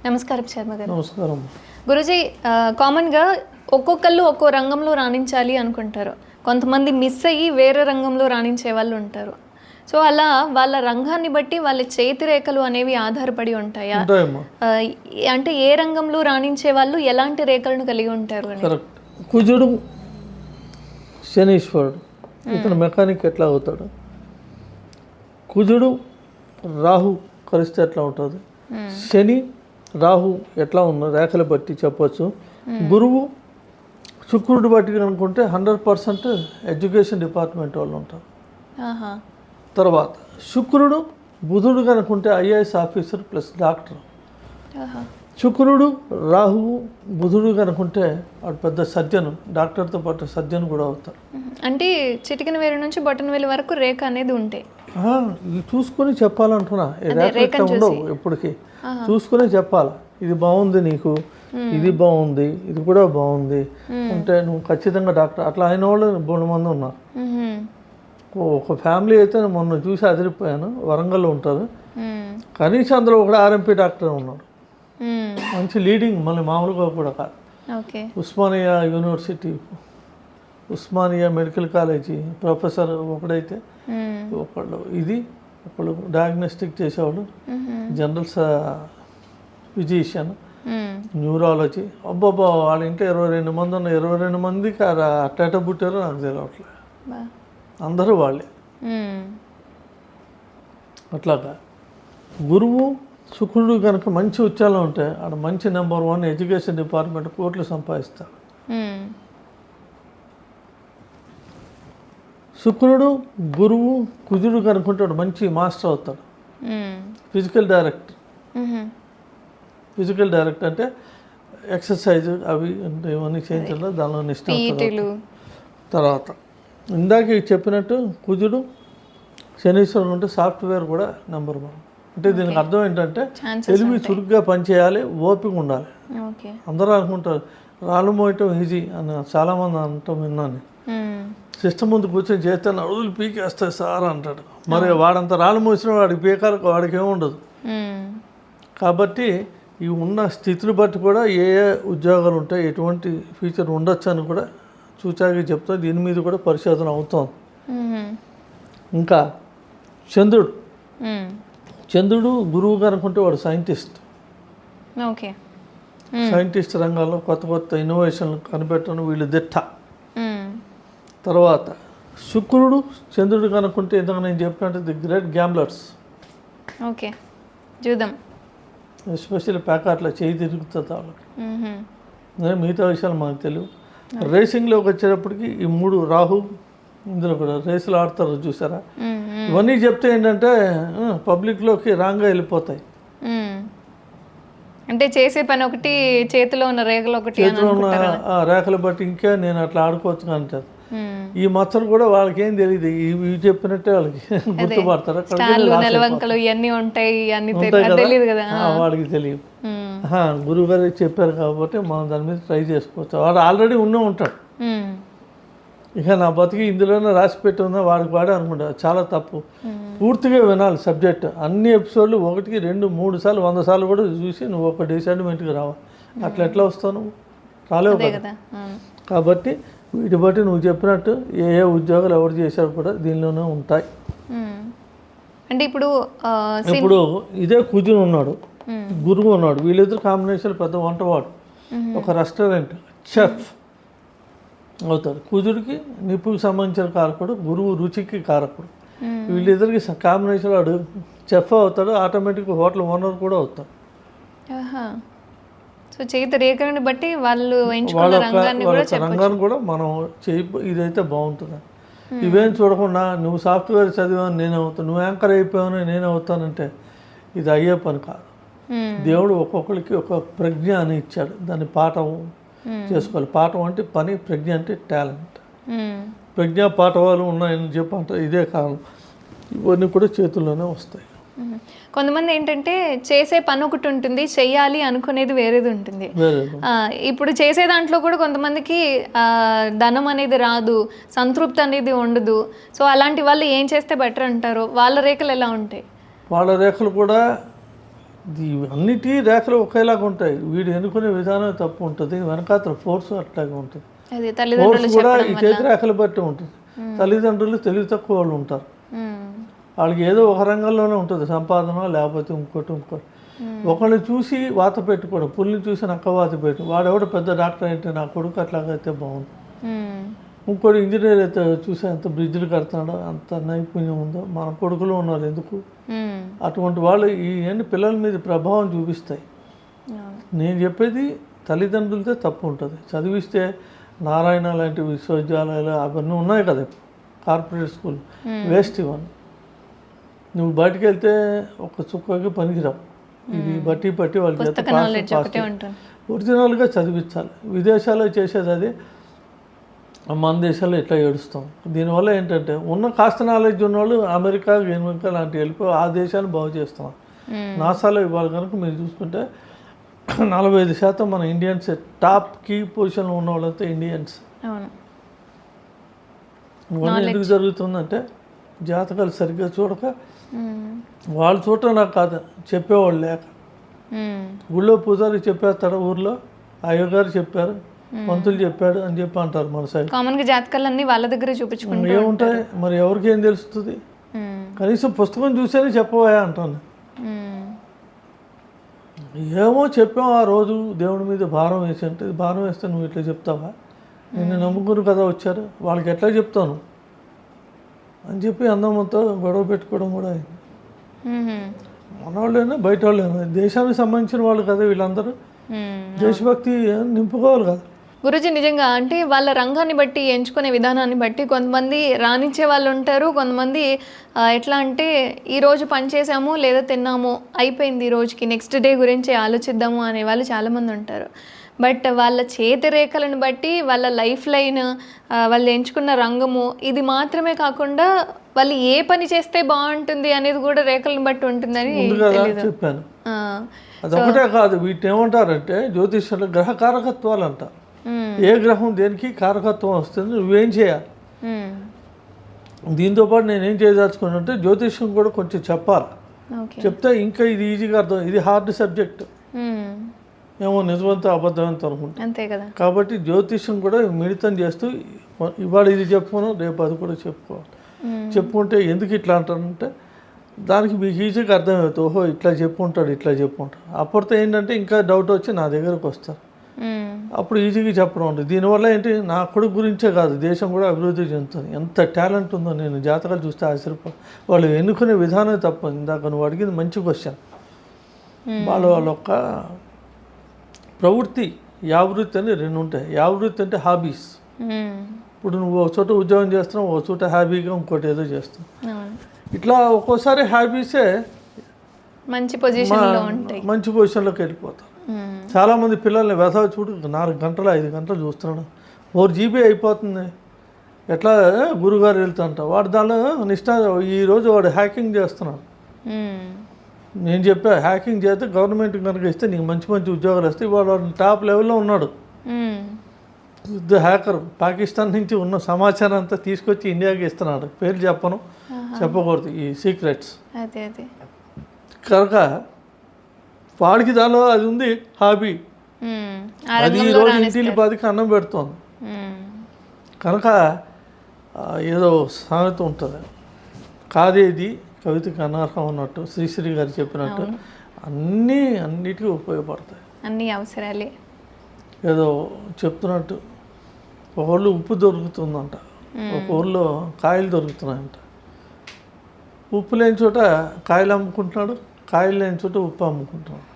నమస్కారం శర్మ గారు. నమస్కారం. గురుజీ, కామన్గా ఒక్కొక్కళ్ళు ఒక్కో రంగంలో రాణించాలి అనుకుంటారు. కొంతమంది మిస్ అయ్యి వేరే రంగంలో రాణించే వాళ్ళు ఉంటారు. సో అలా వాళ్ళ రంగాన్ని బట్టి వాళ్ళ చేతి రేఖలు అనేవి ఆధారపడి ఉంటాయా? అంటే ఏ రంగంలో రాణించే వాళ్ళు ఎలాంటి రేఖలను కలిగి ఉంటారు అని? కరెక్ట్. కుజుడు శనీశ్వరుడు, ఇతను మెకానిక్ ఎట్లా అవుతాడు? కుజుడు రాహు కలిస్తే ఎట్లా ఉంటుంది? శని రాహు ఎట్లా ఉన్న రేఖలు బట్టి చెప్పచ్చు. గురువు శుక్రుడు బట్టి అనుకుంటే 100% ఎడ్యుకేషన్ డిపార్ట్మెంట్ వాళ్ళు ఉంటారు. తర్వాత శుక్రుడు బుధుడు కనుకుంటే ఐఏఎస్ ఆఫీసర్ ప్లస్ డాక్టర్. శుక్రుడు రాహువు బుధుడు కనుకుంటే వాడు పెద్ద సర్జన్, డాక్టర్తో పాటు సర్జన్ కూడా అవుతారు. అంటే చిటికిన వేలు నుంచి బొటన వేలు వరకు రేఖ అనేది ఉంటాయి. ఇది చూసుకొని చెప్పాలంటున్నా, రేఖ ఉండవు ఎప్పటికీ, చూసుకునే చెప్పాలి. ఇది బాగుంది నీకు, ఇది బాగుంది, ఇది కూడా బాగుంది అంటే నువ్వు ఖచ్చితంగా డాక్టర్. అట్లా అయిన వాళ్ళు 3 మంది ఉన్నారు. ఒక ఫ్యామిలీ అయితే మొన్న చూసి అదిరిపోయాను, వరంగల్లో ఉంటారు. కనీసం అందులో ఒకటి ఆర్ఎంపీ డాక్టర్ ఉన్నాడు, మంచి లీడింగ్, మళ్ళీ మామూలుగా కూడా కాదు. Osmania university, Osmania medical college professor ఒకడైతే, ఒకళ్ళు డయాగ్నోస్టిక్ చేసేవాళ్ళు, జనరల్ ఫిజిషియన్, న్యూరాలజీ. అబ్బాబా వాళ్ళ ఇంట్లో 22 మంది ఉన్న 22 మందికి అట్ట పుట్టారో నాకు తెలియట్లేదు, అందరూ వాళ్ళే. అట్లాగా గురువు శుక్రుడు కనుక మంచి ఉచ్చాలో ఉంటే ఆడ మంచి నెంబర్ 1 ఎడ్యుకేషన్ డిపార్ట్మెంట్ కోట్లు సంపాదిస్తారు. శుక్రుడు గురువు కుజుడు కనుకుంటాడు మంచి మాస్టర్ అవుతాడు, ఫిజికల్ డైరెక్టర్. ఫిజికల్ డైరెక్టర్ అంటే ఎక్సర్సైజ్ అవి అంటే ఇవన్నీ చేయించాలి, దానిలో నిష్ఠ. తర్వాత ఇందాక చెప్పినట్టు కుజుడు శనీశ్వరుడు ఉంటే సాఫ్ట్వేర్ కూడా నెంబర్ 1. అంటే దీనికి అర్థం ఏంటంటే తెలివి చురుగ్గా పనిచేయాలి, ఓపిక ఉండాలి. అందరూ అనుకుంటారు రాళ్ళు మోయటం ఈజీ అని, చాలామంది అనటం విన్నాను. సిస్టమ్ ముందు కూర్చొని చేస్తే అడుగులు పీకేస్తాయి సార్ అంటాడు. మరి వాడంతా రాళ్ళు మోసిన వాడికి పీకాలి, వాడికి ఏముండదు. కాబట్టి ఈ ఉన్న స్థితిని బట్టి కూడా ఏ ఏ ఉద్యోగాలు ఉంటాయి, ఎటువంటి ఫ్యూచర్ ఉండొచ్చు అని కూడా చూచాకి చెప్తా. దీని మీద కూడా పరిశోధన అవుతోంది. ఇంకా చంద్రుడు గురువు కనుకుంటే వాడు సైంటిస్ట్. సైంటిస్ట్ రంగాల్లో కొత్త కొత్త ఇన్నోవేషన్లు కనిపెట్టడం వీళ్ళు దిట్ట. తర్వాత శుక్రుడు చంద్రుడు కనుక్కుంటే ఇంతకు నేను చెప్పినట్టు ది గ్రేట్ గ్యాంబ్లర్స్. చూద్దాం, ఎస్పెషల్లీ ప్యాకాట్లో చేయి తిరుగుతుంది వాళ్ళకి. మిగతా విషయాలు మనకు తెలియదు. రేసింగ్లోకి వచ్చేటప్పటికి ఈ 3 రాహు, ఇందులో కూడా రేసులు ఆడతారు చూసారా. ఇవన్నీ చెప్తే ఏంటంటే పబ్లిక్లోకి రాంగ్గా వెళ్ళిపోతాయి. అంటే చేసే పని ఒకటి, చేతిలో ఉన్న రేఖలు ఒకటి, చేతిలో ఉన్న రేఖలు బట్టి ఇంకా నేను అట్లా ఆడుకోవచ్చు అంటారు. ఈ మచ్చలు కూడా వాళ్ళకి ఏం తెలియదు, ఇవి చెప్పినట్టే వాళ్ళకి గుర్తుపడతారు. వాడికి తెలియదు. గురువు గారు చెప్పారు కాబట్టి మనం దాని మీద ట్రై చేసుకోవచ్చు. వాడు ఆల్రెడీ ఉంటాడు. ఇక నా బతికి ఇందులోనే రాసి పెట్టి ఉందా వాడికి వాడే అనుకుంటారు. చాలా తప్పు. పూర్తిగా వినాలి సబ్జెక్ట్. అన్ని ఎపిసోడ్లు 1, 2, 3 సార్లు 100 సార్లు కూడా చూసి నువ్వు ఒక డిసైడ్మెంట్కి రావాలి. అట్లా ఎట్లా వస్తావు నువ్వు? రాలేవు కదా. కాబట్టి వీటి బట్టి నువ్వు చెప్పినట్టు ఏ ఏ ఉద్యోగాలు ఎవరు చేశారు కూడా దీనిలోనే ఉంటాయి. అంటే ఇప్పుడు ఇదే కుజుడు ఉన్నాడు, గురువు ఉన్నాడు, వీళ్ళిద్దరు కాంబినేషన్ పెద్ద వంటవాడు, ఒక రెస్టారెంట్ చెఫ్ అవుతాడు. కుజుడికి నిప్పుకి సంబంధించిన కారకుడు, గురువు రుచికి కారకుడు. వీళ్ళిద్దరికి కాంబినేషన్ వాడు చెఫ్ అవుతాడు, ఆటోమేటిక్గా హోటల్ ఓనర్ కూడా అవుతాడు. సో చేతి రేఖలను బట్టి వాళ్ళు రంగాన్ని కూడా మనం ఇదైతే బాగుంటుంది. ఇవేం చూడకుండా నువ్వు సాఫ్ట్వేర్ చదివాను నేను అవుతాను, నువ్వు యాంకర్ అయిపోయాను నేను అవుతానంటే ఇది అయ్యే పని కాదు. దేవుడు ఒక్కొక్కరికి ఒక ప్రజ్ఞ అని ఇచ్చాడు, దాన్ని పాఠం చేసుకోవాలి. పాఠం అంటే పని, ప్రజ్ఞ అంటే టాలెంట్. ప్రజ్ఞా పాఠవాలు ఉన్నాయని చెప్పంట, ఇదే కారణం. ఇవన్నీ కూడా చేతుల్లోనే వస్తాయి. కొంతమంది ఏంటంటే చేసే పని ఒకటి ఉంటుంది, చెయ్యాలి అనుకునేది వేరేది ఉంటుంది. ఇప్పుడు చేసే దాంట్లో కూడా కొంతమందికి ధనం అనేది రాదు, సంతృప్తి అనేది ఉండదు. సో అలాంటి వాళ్ళు ఏం చేస్తే బెటర్ అంటారు? వాళ్ళ రేఖలు ఎలా ఉంటాయి? వాళ్ళ రేఖలు కూడా అన్నిటి రేఖలు ఒకేలాగా ఉంటాయి. వీడు ఎన్నుకునే విధానం తప్పు ఉంటుంది, వెనకాతల ఫోర్స్ అట్లాగే ఉంటుంది. అది ఫోర్స్ తల్లిదండ్రులు కూడా చెప్పడం ఈ వల్ల. చేతి రేఖలు బట్టి ఉంటుంది. తల్లిదండ్రులు తెలివి తక్కువ వాళ్ళు ఉంటారు. వాళ్ళకి ఏదో ఒక రంగంలోనే ఉంటుంది సంపాదన, లేకపోతే ఇంకోటి. ఒకళ్ళని చూసి వాత పెట్టుకోవడం, పుల్లిని చూసి నక్క వాత పెట్టు, వాడెవడు పెద్ద డాక్టర్ అయితే నా కొడుకు అట్లాగైతే బాగుంది. ఇంకోటి ఇంజనీర్ అయితే చూసి ఎంత బ్రిడ్జ్లు కడతాడో, అంత నైపుణ్యం ఉందో, మన కొడుకులు ఉన్నారు ఎందుకు. అటువంటి వాళ్ళు ఈ పిల్లల మీద ప్రభావం చూపిస్తాయి. నేను చెప్పేది తల్లిదండ్రులతో తప్పు ఉంటుంది. చదివిస్తే నారాయణ లాంటి విశ్వవిద్యాలయాలు అవన్నీ ఉన్నాయి కదా, కార్పొరేట్ స్కూల్, వేస్ట్ ఇవన్నీ. నువ్వు బయటికి వెళ్తే ఒక చుక్కకి పనికిరావు. ఇది బట్టి వాళ్ళ చేత ఒరిజినల్గా చదివించాలి. విదేశాల్లో చేసేది అది, మన దేశాల్లో ఇట్లా ఏడుస్తాం. దీనివల్ల ఏంటంటే ఉన్న కాస్త నాలెడ్జ్ ఉన్నవాళ్ళు అమెరికా లాంటివి వెళ్ళిపోయి ఆ దేశాన్ని బాగు చేస్తున్నాం. నాసాలో ఇవాళ కనుక మీరు చూసుకుంటే 45% మన ఇండియన్స్ టాప్ కీ పొజిషన్లో ఉన్న వాళ్ళంతా ఇండియన్స్. ఇవన్నీ ఎందుకు జరుగుతుందంటే జాతకాలు సరిగ్గా చూడక, వాళ్ళు చూడటం నాకు కాదు, చెప్పేవాళ్ళు లేక. గుళ్ళో పూజారి చెప్పేస్తాడు, ఊర్లో అయ్యగారు చెప్పారు, పంతులు చెప్పాడు అని చెప్పి అంటారు. మన సైడ్ కామన్గా జాతకాలన్నీ వాళ్ళ దగ్గర చూపించుకుంటూ ఏముంటాయి మరి, ఎవరికి ఏం తెలుస్తుంది? కనీసం పుస్తకం చూసేనే చెప్పవా అంటాను. ఏమో చెప్పాం ఆ రోజు దేవుడి మీద భారం వేసి, అంటే భారం వేస్తే నువ్వు ఇట్లా చెప్తావా, నిన్ను నమ్ముకుని కదా వచ్చారు, వాళ్ళకి ఎట్లా చెప్తాను అని చెప్పి అందమంతో గొడవ పెట్టుకోవడం కూడా అయింది. మన వాళ్ళైనా బయట వాళ్ళైనా దేశానికి సంబంధించిన వాళ్ళు కదా వీళ్ళందరూ, దేశభక్తి నింపుకోవాలి కదా. గురూజీ నిజంగా అంటే వాళ్ళ రంగాన్ని బట్టి ఎంచుకునే విధానాన్ని బట్టి కొంతమంది రాణించే వాళ్ళు ఉంటారు, కొంతమంది ఎట్లా అంటే ఈరోజు పని చేసాము లేదా తిన్నాము అయిపోయింది, ఈ రోజుకి నెక్స్ట్ డే గురించి ఆలోచిద్దాము అనే వాళ్ళు చాలామంది ఉంటారు. బట్ వాళ్ళ చేతి రేఖలను బట్టి వాళ్ళ లైఫ్ లైన్, వాళ్ళు ఎంచుకున్న రంగము ఇది మాత్రమే కాకుండా వాళ్ళు ఏ పని చేస్తే బాగుంటుంది అనేది కూడా రేఖలను బట్టి ఉంటుందని చెప్పాను. అదొకటే కాదు, వీటిని ఏమంటారంటే జ్యోతిష్యులు గ్రహకారకత్వాలు అంటారు. ఏ గ్రహం దేనికి కారకత్వం వస్తుంది, నువ్వేం చేయాలి. దీంతోపాటు నేనేం చేయదలుచుకున్నానంటే జ్యోతిష్యం కూడా కొంచెం చెప్పాలి. చెప్తే ఇంకా ఇది ఈజీగా అర్థం. ఇది హార్డ్ సబ్జెక్ట్, ఏమో నిజమంతా అబద్ధమంతా అనుకుంటా. అంతే కదా. కాబట్టి జ్యోతిష్యం కూడా మిళితం చేస్తూ ఇవాళ ఇది చెప్పుకోను, రేపు అది కూడా చెప్పుకోవాలి. చెప్పుకుంటే ఎందుకు ఇట్లా అంటానంటే దానికి మీకు ఈజీగా అర్థమవుతుంది. ఓహో ఇట్లా చెప్పుకుంటాడు, ఇట్లా చెప్పుకుంటాడు. అప్పటితో ఏంటంటే ఇంకా డౌట్ వచ్చి నా దగ్గరకు వస్తారు. అప్పుడు ఈజీగా చెప్పడం ఉంటుంది. దీనివల్ల ఏంటి, నా కొడుకు గురించే కాదు, దేశం కూడా అభివృద్ధి చెందుతుంది. ఎంత టాలెంట్ ఉందో నేను జాతకాలు చూస్తే ఆశ్చర్యపో. వాళ్ళు ఎన్నుకునే విధానం తప్ప. ఇందాక నువ్వు అడిగింది మంచి క్వశ్చన్. వాళ్ళ యొక్క ప్రవృత్తి, యావృత్తి అని రెండు ఉంటాయి. యావృత్తి అంటే హాబీస్. ఇప్పుడు నువ్వు ఒక చోట ఉద్యోగం చేస్తున్నావు, ఒక చోట హ్యాబీగా ఇంకోటి ఏదో చేస్తావు. ఇట్లా ఒక్కోసారి హ్యాబీసే మంచి పొజిషన్లోకి వెళ్ళిపోతారు. చాలామంది పిల్లల్ని వ్యధ చూడు 4 గంటలు 5 గంటలు చూస్తున్నాడు, 4 GB అయిపోతుంది. ఎట్లా గురుగారు వెళ్తుంటా వాడు దానిలో నిష్ఠ. ఈరోజు వాడు హ్యాకింగ్ చేస్తున్నాడు. నేను చెప్పా హ్యాకింగ్ చేస్తే గవర్నమెంట్ కనుక ఇస్తే నీకు మంచి మంచి ఉద్యోగాలు వస్తాయి. వాడు టాప్ లెవెల్లో ఉన్నాడు, యుద్ధ హ్యాకర్. పాకిస్తాన్ నుంచి ఉన్న సమాచారం అంతా తీసుకొచ్చి ఇండియాకి ఇస్తున్నాడు. పేరు చెప్పను, చెప్పకూడదు, ఈ సీక్రెట్స్. కనుక వాడికి దానిలో అది ఉంది హాబీ. అది ఈరోజు ఇంటిని 10కి అన్నం పెడుతోంది. కనుక ఏదో సామెత ఉంటుంది, కాదేది కవితకి అనర్హం అన్నట్టు శ్రీశ్రీ గారు చెప్పినట్టు అన్నిటికీ ఉపయోగపడతాయి, అన్ని అవసరాలే. ఏదో చెప్తున్నట్టు ఒక ఊళ్ళో ఉప్పు దొరుకుతుందంట, ఒక ఊళ్ళో కాయలు దొరుకుతున్నాయంట. ఉప్పు లేని చోట కాయలు అమ్ముకుంటున్నాడు, కాయలు లేని చోట ఉప్పు అమ్ముకుంటున్నాడు.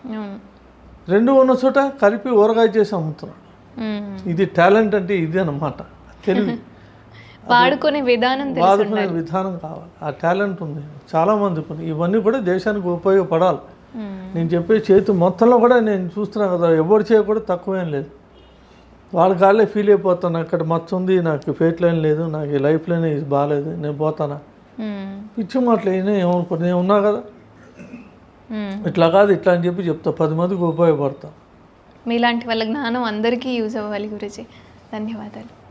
2 ఉన్న చోట కలిపి ఊరగాయ చేసి అమ్ముతున్నాడు. ఇది టాలెంట్ అంటే ఇది అన్నమాట, తెలివి. వాడుకునే విధానం కావాలి. ఆ టాలెంట్ ఉంది చాలామందికి ఉంది. ఇవన్నీ కూడా దేశానికి ఉపయోగపడాలి. నేను చెప్పే చేతి మొత్తంలో కూడా నేను చూస్తున్నా కదా, ఎవరు చేయకూడా తక్కువేం లేదు. వాళ్ళ కాళ్ళే ఫీల్ అయిపోతాను, అక్కడ మచ్చ ఉంది, నాకు ఫేట్ లైన్ లేదు, నాకు ఈ లైఫ్ లైన్ ఇది బాగాలేదు, నేను పోతానా. పిచ్చి మాటలు అయినా ఏమనుకో, నేను ఉన్నా కదా, ఇట్లా కాదు ఇట్లా అని చెప్పి చెప్తా, 10 మందికి ఉపయోగపడతా. మీలాంటి వాళ్ళ జ్ఞానం అందరికీ యూజ్ అవ్వాలి గురూజీ. ధన్యవాదాలు.